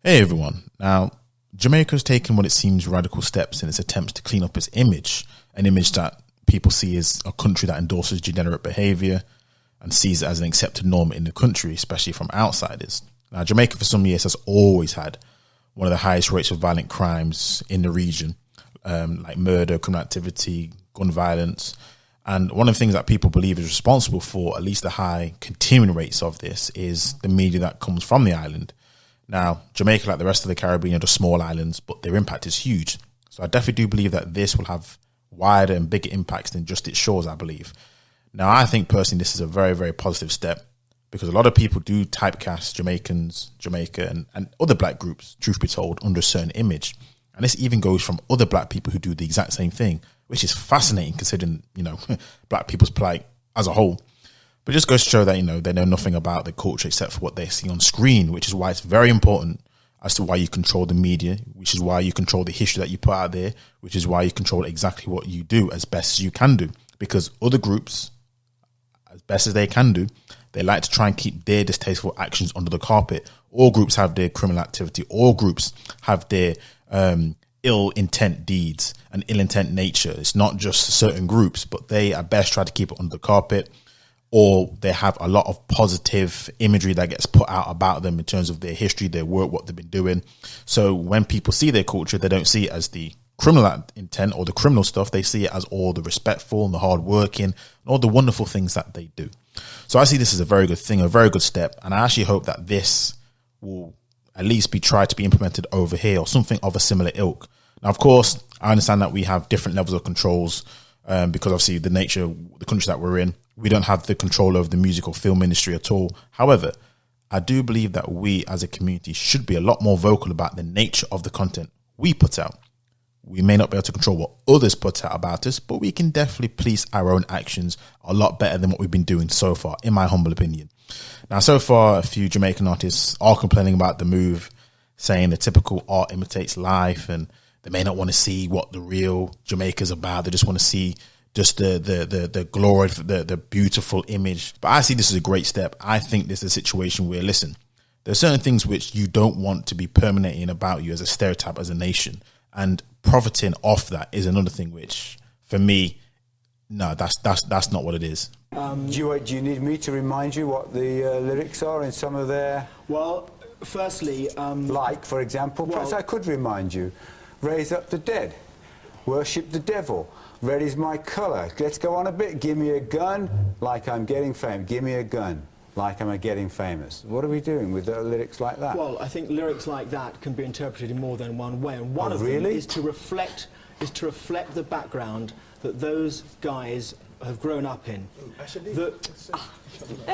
Hey everyone. Now, Jamaica has taken what it seems radical steps in its attempts to clean up its image, an image that people see as a country that endorses degenerate behaviour and sees it as an accepted norm in the country, especially from outsiders. Now, Jamaica for some years has always had one of the highest rates of violent crimes in the region, like murder, criminal activity, gun violence. And one of the things that people believe is responsible for at least the high continuing rates of this is the media that comes from the island. Now, Jamaica, like the rest of the Caribbean, are just small islands, but their impact is huge. So I definitely do believe that this will have wider and bigger impacts than just its shores, I believe. Now, I think personally this is a very, very positive step because a lot of people do typecast Jamaicans, Jamaica and other black groups, truth be told, under a certain image. And this even goes from other black people who do the exact same thing, which is fascinating considering, black people's plight as a whole. But it just goes to show that, they know nothing about the culture except for what they see on screen, which is why it's very important as to why you control the media, which is why you control the history that you put out there, which is why you control exactly what you do as best as you can do. Because other groups, as best as they can do, they like to try and keep their distasteful actions under the carpet. All groups have their criminal activity. All groups have their ill intent deeds and ill intent nature. It's not just certain groups, but they at best try to keep it under the carpet, or they have a lot of positive imagery that gets put out about them in terms of their history, their work, what they've been doing. So when people see their culture, they don't see it as the criminal intent or the criminal stuff. They see it as all the respectful and the hardworking and all the wonderful things that they do. So I see this as a very good thing, a very good step. And I actually hope that this will at least be tried to be implemented over here or something of a similar ilk. Now, of course, I understand that we have different levels of controls because obviously the nature of the country that we're in, we don't have the control over the music or film industry at all. However, I do believe that we as a community should be a lot more vocal about the nature of the content we put out. We may not be able to control what others put out about us, but we can definitely police our own actions a lot better than what we've been doing so far, in my humble opinion. Now, so far, a few Jamaican artists are complaining about the move, saying the typical art imitates life and they may not want to see what the real Jamaica's about. They just want to see just the glory, the beautiful image. But I see this as a great step. I think this is a situation where, listen, there are certain things which you don't want to be permeating about you as a stereotype as a nation. And profiting off that is another thing which, for me, no, that's not what it is. Do you need me to remind you what the lyrics are in some of their... Well, firstly... like, for example, perhaps I could remind you. Raise up the dead. Worship the devil. Red is my colour. Let's go on a bit. Give me a gun, like I'm getting famous. Give me a gun, like I'm getting famous. What are we doing with lyrics like that? Well, I think lyrics like that can be interpreted in more than one way, and one of them is to reflect the background that those guys have grown up in. They're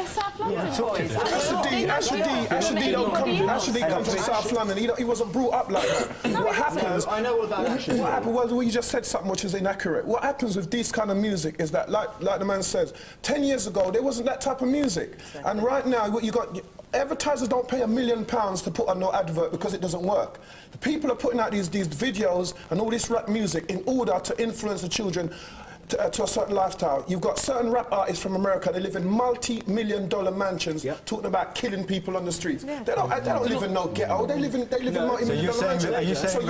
South London boys. Ashadi don't come from South London. He wasn't brought up like that. What happens? I know what that actually is. What happened was, well, you just said something which is inaccurate. What happens with this kind of music is that, like the man says, 10 years ago there wasn't that type of music, and right now what you got. Advertisers don't pay £1 million to put on no advert because it doesn't work. The people are putting out these videos and all this rap music in order to influence the children to a certain lifestyle. You've got certain rap artists from America, they live in multi-million-dollar mansions talking about killing people on the streets. Yeah. They don't live in no ghetto, they live in multi-million-dollar mansions. So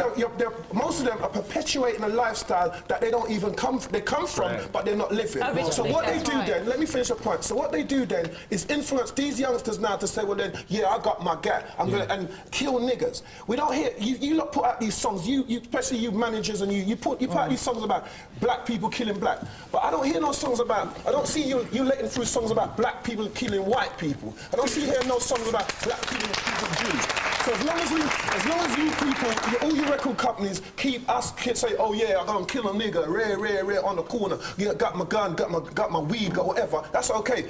most of them are perpetuating a lifestyle that they don't even come from, but they're not living. So what they do then, let me finish the point. So what they do then is influence these youngsters now to say, well then, yeah, I got my gat, I'm gonna and kill niggas. We don't hear, you lot put out these songs, especially you managers, and you put out these songs about black people killing black. But I don't hear no songs about, I don't see you letting through songs about black people killing white people. I don't see you hearing no songs about black people killing Jews. So as long as you people, all your record companies keep us kids say, oh yeah, I'm gonna kill a nigga, rare on the corner, yeah, got my gun, got my weed, got whatever, that's okay.